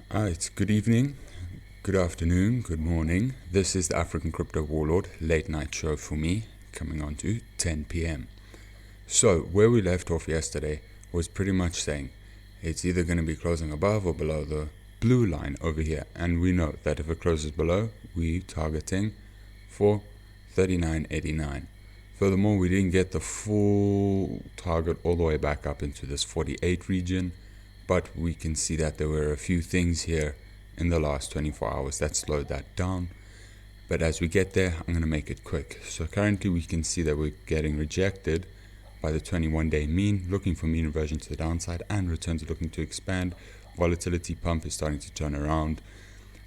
It's good evening, good afternoon, good morning. This is the African Crypto Warlord late night show for me, coming on to 10 p.m. So, where we left off yesterday was pretty much saying it's either going to be closing above or below the blue line over here. And we know that if it closes below, we're targeting for 39.89. Furthermore, we didn't get the full target all the way back up into this 48 region. But we can see that there were a few things here in the last 24 hours that slowed that down. But as we get there, I'm going to make it quick. So currently we can see that we're getting rejected by the 21-day mean, looking for mean reversion to the downside, and returns are looking to expand. Volatility pump is starting to turn around.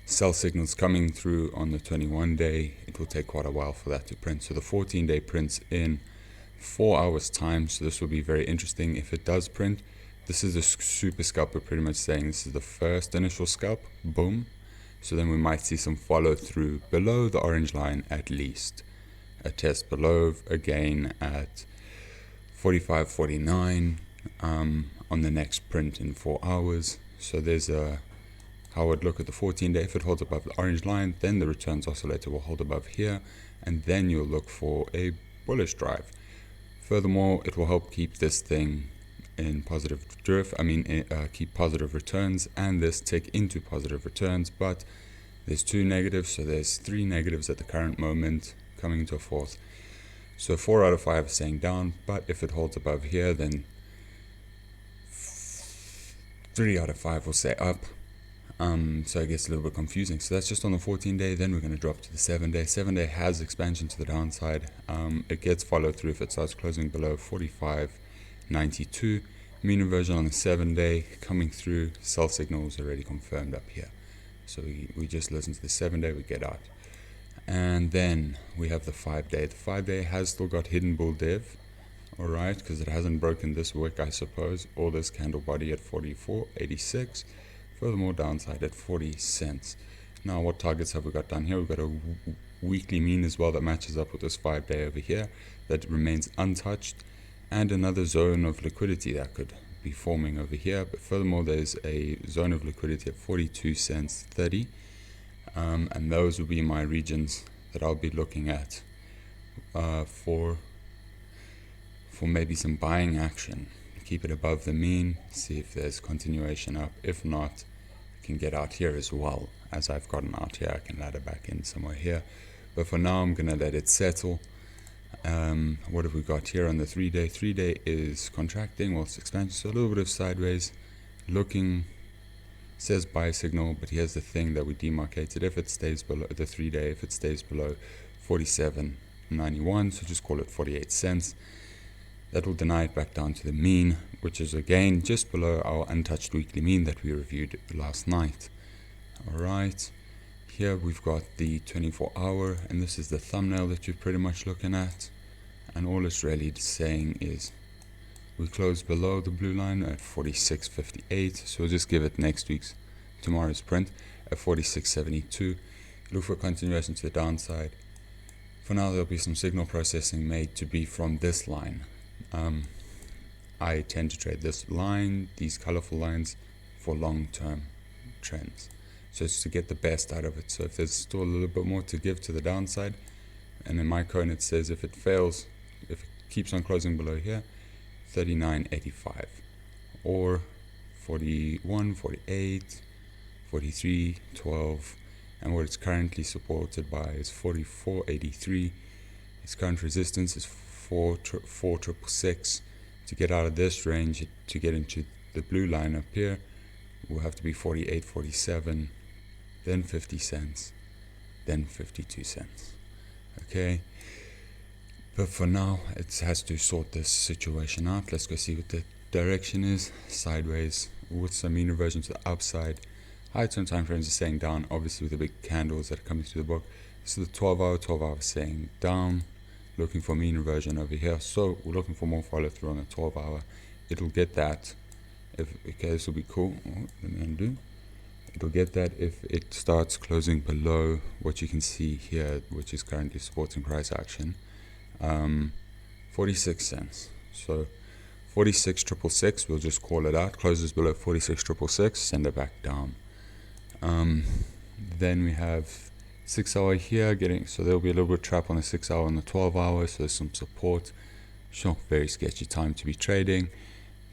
Sell signals coming through on the 21-day. It will take quite a while for that to print. So the 14-day prints in 4 hours time. So this will be very interesting if it does print. This is a super scalp. We're pretty much saying this is the first initial scalp. Boom. So then we might see some follow through below the orange line at least. A test below again at 45.49 on the next print in 4 hours. So there's how I would look at the 14-day. If it holds above the orange line, then the returns oscillator will hold above here. And then you'll look for a bullish drive. Furthermore, it will help keep this thing in positive drift, keep positive returns, and this tick into positive returns. But there's two negatives, so there's three negatives at the current moment, coming into a fourth. So 4 out of 5 is saying down, but if it holds above here, then 3 out of 5 will say up. So it gets a little bit confusing. So that's just on the 14-day. Then we're going to drop to the 7-day. 7-day has expansion to the downside. It gets followed through if it starts closing below 45.92. Mean reversion on the 7-day coming through. Sell signals already confirmed up here. So we just listen to the 7-day, we get out. And then we have the 5-day. The 5-day has still got hidden bull div. Alright, because it hasn't broken this wick, I suppose, or this candle body at 44.86. Furthermore, downside at 40 cents. Now, what targets have we got down here? We've got a weekly mean as well that matches up with this 5-day over here that remains untouched, and another zone of liquidity that could be forming over here. But furthermore, there's a zone of liquidity at 42 cents 30, and those will be my regions that I'll be looking at for maybe some buying action. Keep it above the mean, see if there's continuation up. If not, I can get out here as well. As I've gotten out here, I can ladder back in somewhere here. But for now, I'm going to let it settle. What have we got here on the 3-day? 3-day is contracting, well, it's expansion, so a little bit of sideways. Looking, says buy signal, but here's the thing that we demarcated. If it stays below the 3-day, if it stays below 47.91, so just call it 48 cents. That will deny it back down to the mean, which is again just below our untouched weekly mean that we reviewed last night. Alright, here we've got the 24-hour, and this is the thumbnail that you're pretty much looking at. And all it's really saying is we close below the blue line at 46.58, so we'll just give it tomorrow's print at 46.72. Look for continuation to the downside. For now, there'll be some signal processing made to be from this line. I tend to trade this line, these colorful lines, for long-term trends. So it's to get the best out of it. So if there's still a little bit more to give to the downside, and in my cone it says if it fails, if it keeps on closing below here, 39.85 or 41, 48, 43, 12, and what it's currently supported by is 44.83. Its current resistance is 4,666. To get out of this range, to get into the blue line up here, will have to be 48.47, then 50 cents, then 52 cents. Okay, but for now it has to sort this situation out. Let's go see what the direction is. Sideways with some mean reversion to the upside. High term time frames are saying down, obviously with the big candles that are coming through the book. So the 12-hour saying down, looking for mean reversion over here. So we're looking for more follow through on the 12-hour. It'll get that. Okay, this will be cool. Let me undo. It'll get that if it starts closing below what you can see here, which is currently supporting price action, 46 cents. So 46,666, we'll just call it out. Closes below 46,666, send it back down. Then we have 6 hour here getting, so there'll be a little bit of trap on the 6 hour and the 12 hour, so there's some support. Sure, very sketchy time to be trading.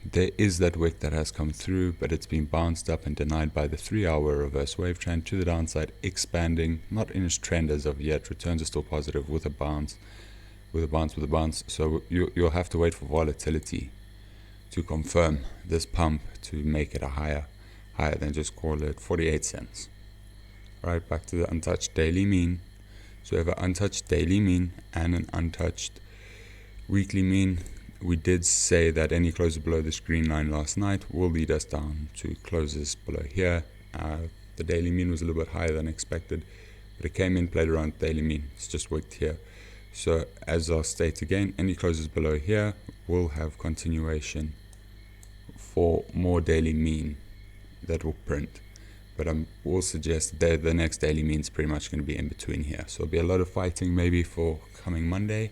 There is that wick that has come through, but it's been bounced up and denied by the 3 hour reverse wave trend to the downside, expanding, not in its trend as of yet. Returns are still positive with a bounce, so you'll have to wait for volatility to confirm this pump to make it a higher than, just call it 48 cents. Right, back to the untouched daily mean. So we have an untouched daily mean and an untouched weekly mean. We did say that any closes below this green line last night will lead us down to closes below here. The daily mean was a little bit higher than expected, but it came in, played around daily mean. It's just wicked here. So as I'll state again, any closes below here will have continuation for more daily mean that will print. But I will suggest that the next daily mean is pretty much going to be in between here. So it'll be a lot of fighting maybe for coming Monday.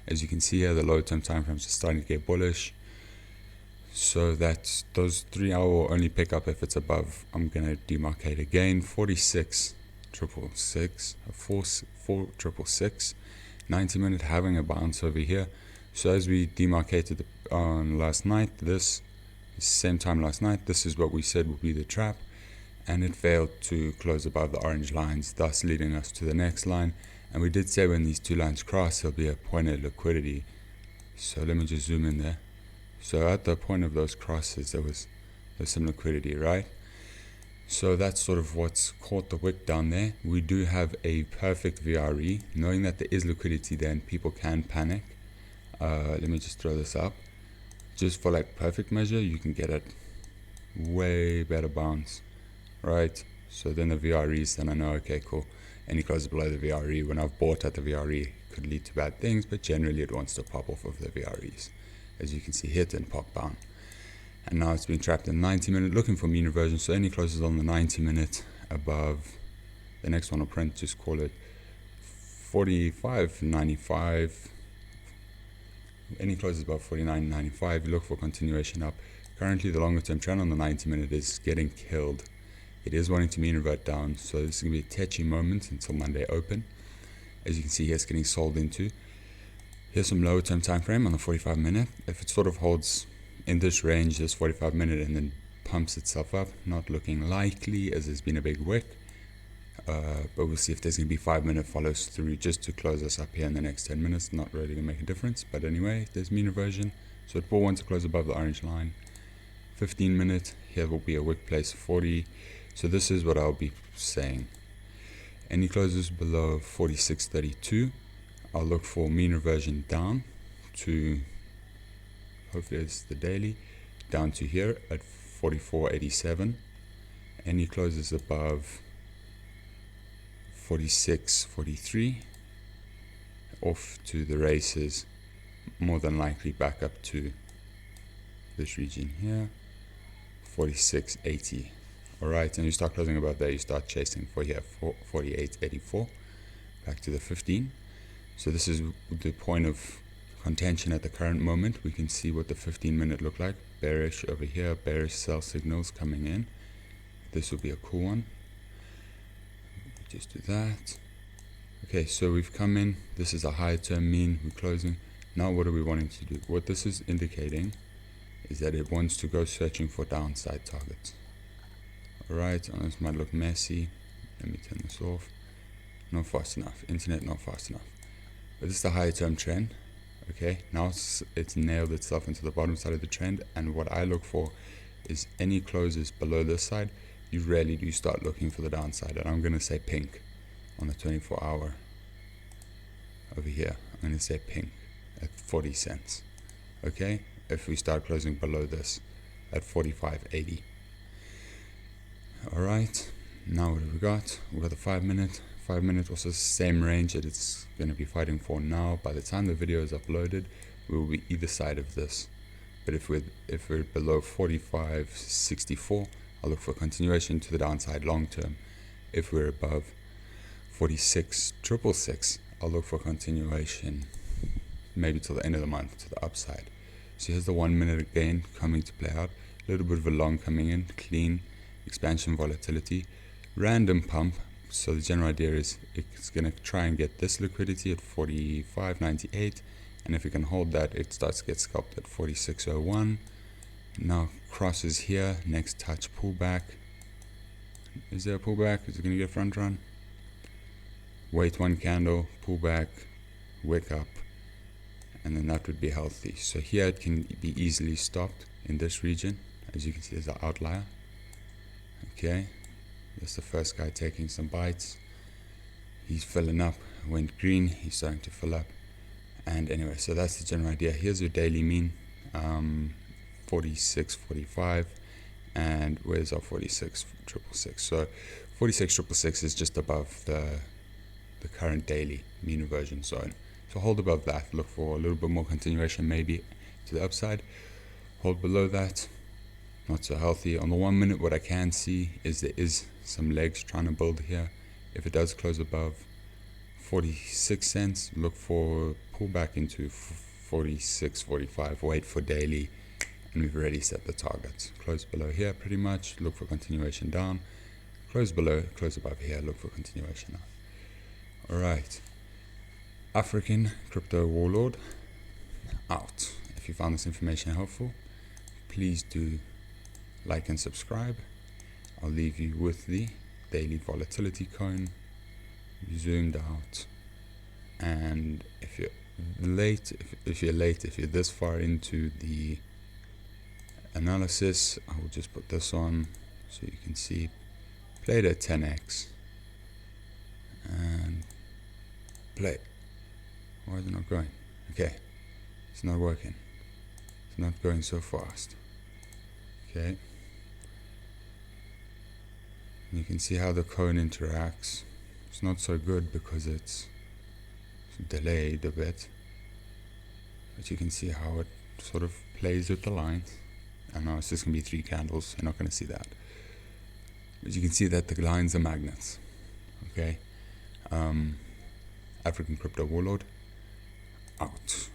As you can see here, the low term time frames are starting to get bullish. So that those 3 hour will only pick up if it's above. I'm going to demarcate again. 46,666, 90 minute having a bounce over here. So as we demarcated on last night, this same time last night, this is what we said would be the trap. And it failed to close above the orange lines, thus leading us to the next line. And we did say when these two lines cross, there'll be a point of liquidity. So let me just zoom in there. So at the point of those crosses, there's some liquidity, right? So that's sort of what's caught the wick down there. We do have a perfect VRE. Knowing that there is liquidity there and people can panic. Let me just throw this up. Just for like perfect measure, you can get a way better bounce, right? So then the VREs, then I know, okay, cool. Any closes below the VRE, when I've bought at the VRE, could lead to bad things, but generally it wants to pop off of the VREs. As you can see here, it didn't pop down. And now it's being trapped in 90 minute, looking for mean reversion. So any closes on the 90 minute above, the next one will print, just call it 45.95. Any closes above 49.95, look for continuation up. Currently the longer term trend on the 90 minute is getting killed. It is wanting to mean revert down, so this is going to be a tetchy moment until Monday open. As you can see here, it's getting sold into. Here's some lower term time frame on the 45 minute. If it sort of holds in this range, this 45 minute, and then pumps itself up, not looking likely as there's been a big wick. But we'll see if there's going to be 5 minute follows through just to close us up here in the next 10 minutes. Not really going to make a difference, but anyway, there's mean reversion. So it will want to close above the orange line. 15 minute, here will be a wick place 40. So this is what I'll be saying. Any closes below 46.32, I'll look for mean reversion down to, hopefully it's the daily, down to here at 44.87. Any closes above 46.43, off to the races, more than likely back up to this region here, 46.80. Alright, and you start closing above there, you start chasing for here, 48.84, back to the 15. So this is the point of contention at the current moment. We can see what the 15 minute look like. Bearish over here, bearish sell signals coming in. This will be a cool one. Just do that. Okay, so we've come in. This is a higher term mean. We're closing. Now what are we wanting to do? What this is indicating is that it wants to go searching for downside targets. Alright, and this might look messy. Let me turn this off. Not fast enough. Internet not fast enough. But this is the higher term trend. Okay, now it's nailed itself into the bottom side of the trend, and what I look for is any closes below this side. You rarely do start looking for the downside, and I'm going to say pink on the 24 hour over here. I'm going to say pink at 40 cents. Okay, if we start closing below this at 45.80. Alright, now what have we got? We've got the 5 minute. 5 minute also same range that it's going to be fighting for now. By the time the video is uploaded, we will be either side of this. But if we're below 45.64, I'll look for continuation to the downside long term. If we're above 46.666, I'll look for continuation maybe till the end of the month to the upside. So here's the 1 minute again coming to play out. A little bit of a long coming in, clean expansion volatility. random pump. So the general idea is it's going to try and get this liquidity at 45.98, and if it can hold that, it starts to get scalped at 46.01. Now crosses here, next touch pullback. Is there a pullback? Is it going to get front run? Wait one candle, pullback, wick up, and then that would be healthy. So here it can be easily stopped in this region. As you can see, there's an outlier. Okay. That's the first guy taking some bites. He's filling up. Went green. He's starting to fill up. And anyway, so that's the general idea. Here's your daily mean. 46.45. And where's our 46.666? So 46.666 is just above the current daily mean reversion zone. So hold above that. Look for a little bit more continuation, maybe to the upside. Hold below that. Not so healthy. On the 1 minute, what I can see is there is some legs trying to build here. If it does close above 46 cents, look for pullback into 46.45. Wait for daily, and we've already set the targets. Close below here pretty much, look for continuation down. Close below, close above here, look for continuation up. Alright, African Crypto Warlord out. If you found this information helpful, please do like and subscribe. I'll leave you with the daily volatility cone zoomed out. And if you're late, if you're this far into the analysis, I will just put this on so you can see. Played at 10x and play. Why is it not going? Okay, it's not working. It's not going so fast. Okay. You can see how the cone interacts. It's not so good because it's delayed a bit, but you can see how it sort of plays with the lines. I know it's just going to be 3 candles, you're not going to see that, but you can see that the lines are magnets. Okay. African Crypto Warlord out.